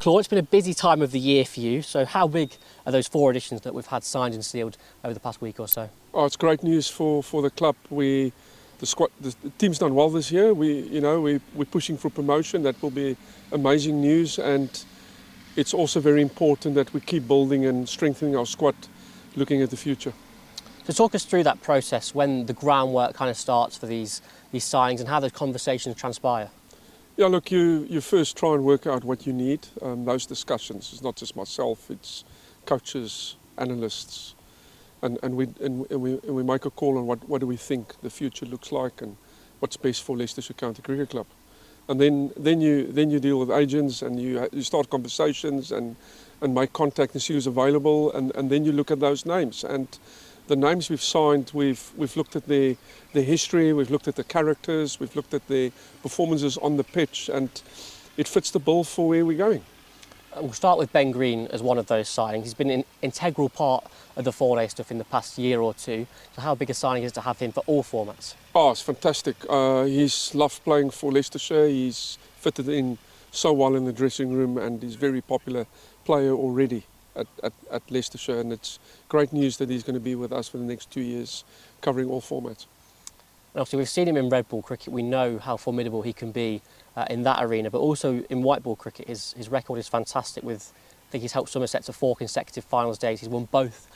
Claude, it's been a busy time of the year for you, so how big are those 4 additions that we've had signed and sealed over the past week or so? Oh, it's great news for the club. The team's done well this year. We're pushing for promotion. That will be amazing news, and it's also very important that we keep building and strengthening our squad, looking at the future. So talk us through that process, when the groundwork kind of starts for these signings and how those conversations transpire. Yeah, look, you first try and work out what you need. Those discussions, it's not just myself, it's coaches, analysts, and we make a call on what do we think the future looks like and what's best for Leicestershire County Cricket Club. And then you deal with agents, and you start conversations and make contact and see who's available, and then you look at those names. And the names we've signed, we've looked at their history, we've looked at the characters, we've looked at their performances on the pitch, and it fits the bill for where we're going. We'll start with Ben Green as one of those signings. He's been an integral part of the 4-day stuff in the past year or two. So how big a signing is it to have him for all formats? Oh, it's fantastic. He's loved playing for Leicestershire. He's fitted in so well in the dressing room, and he's a very popular player already at Leicestershire, and it's great news that he's going to be with us for the next 2 years, covering all formats. And obviously we've seen him in red ball cricket. We know how formidable he can be in that arena, but also in white ball cricket his record is fantastic. I think he's helped Somerset to 4 consecutive finals days. He's won both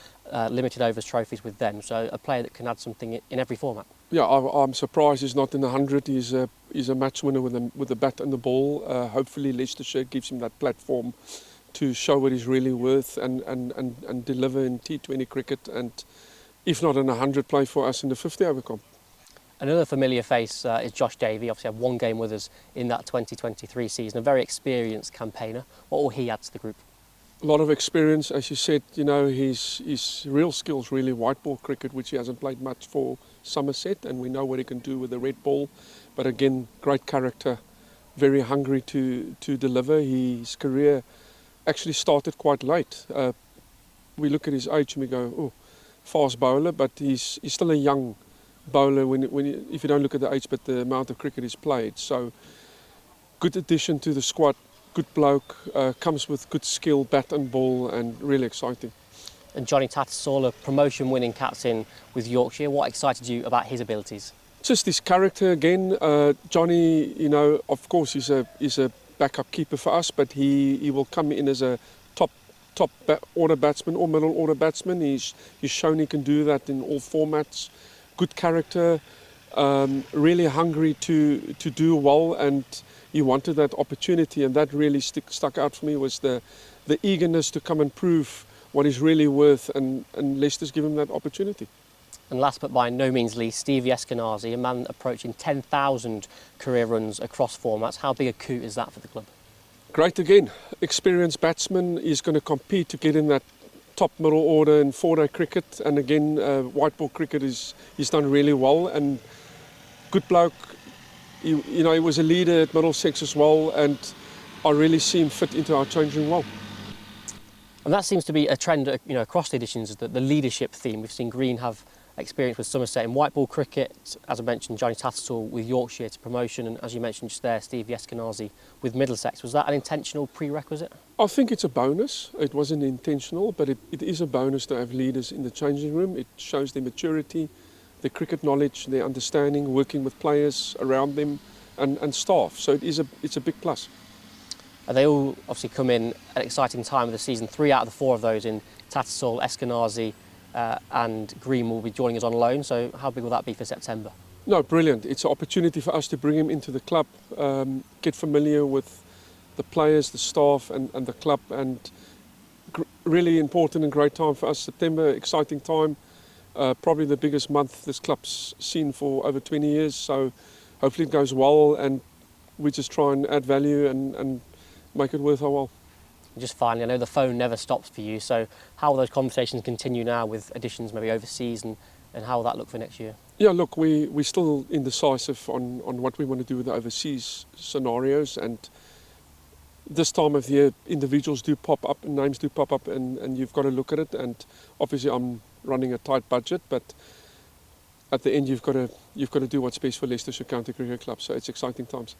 limited overs trophies with them, so a player that can add something in every format. Yeah, I'm surprised he's not in the 100. He's a match winner with the bat and the ball. Hopefully Leicestershire gives him that platform to show what he's really worth and deliver in T20 cricket, and if not in 100, play for us in the 50 over comp. Another familiar face is Josh Davey. Obviously had 1 game with us in that 2023 season, a very experienced campaigner. What will he add to the group? A lot of experience, as you said. His real skills really white ball cricket, which he hasn't played much for Somerset, and we know what he can do with the red ball. But again, great character, very hungry to deliver. His career actually started quite late. We look at his age and we go, oh, fast bowler, but he's still a young bowler if you don't look at the age, but the amount of cricket he's played. So good addition to the squad, good bloke, comes with good skill, bat and ball, and really exciting. And Jonny Tattersall, a promotion-winning captain with Yorkshire. What excited you about his abilities? Just his character again. Johnny, of course he's a backup keeper for us, but he will come in as a top order batsman or middle order batsman. He's shown he can do that in all formats. Good character, really hungry to do well, and he wanted that opportunity, and that really stuck out for me was the eagerness to come and prove what he's really worth, and Leicester's given him that opportunity. And last but by no means least, Stevie Eskinazi, a man approaching 10,000 career runs across formats. How big a coup is that for the club? Great again, experienced batsman. He's going to compete to get in that top middle order in 4-day cricket, and again white ball cricket he's done really well, and good bloke. He was a leader at Middlesex as well, and I really see him fit into our changing well. And that seems to be a trend across the editions, the leadership theme. We've seen Green have experience with Somerset in white ball cricket, as I mentioned, Jonny Tattersall with Yorkshire to promotion, and as you mentioned just there, Stevie Eskinazi with Middlesex. Was that an intentional prerequisite? I think it's a bonus. It wasn't intentional, but it is a bonus to have leaders in the changing room. It shows their maturity, their cricket knowledge, their understanding, working with players around them and staff. So it's a big plus. They all obviously come in at an exciting time of the season. 3 out of the 4 of those in Tattersall, Eskinazi and Green will be joining us on loan. So how big will that be for September? No, brilliant. It's an opportunity for us to bring him into the club, get familiar with the players, the staff and the club, and really important and great time for us. September, exciting time, probably the biggest month this club's seen for over 20 years. So hopefully it goes well, and we just try and add value and make it worth our while. Just finally, I know the phone never stops for you, so how will those conversations continue now with additions maybe overseas, and how will that look for next year? Yeah, look, we're still indecisive on what we want to do with the overseas scenarios, and this time of the year individuals do pop up and names do pop up, and you've got to look at it, and obviously I'm running a tight budget, but at the end you've got to do what's best for Leicestershire County Cricket Club, so it's exciting times.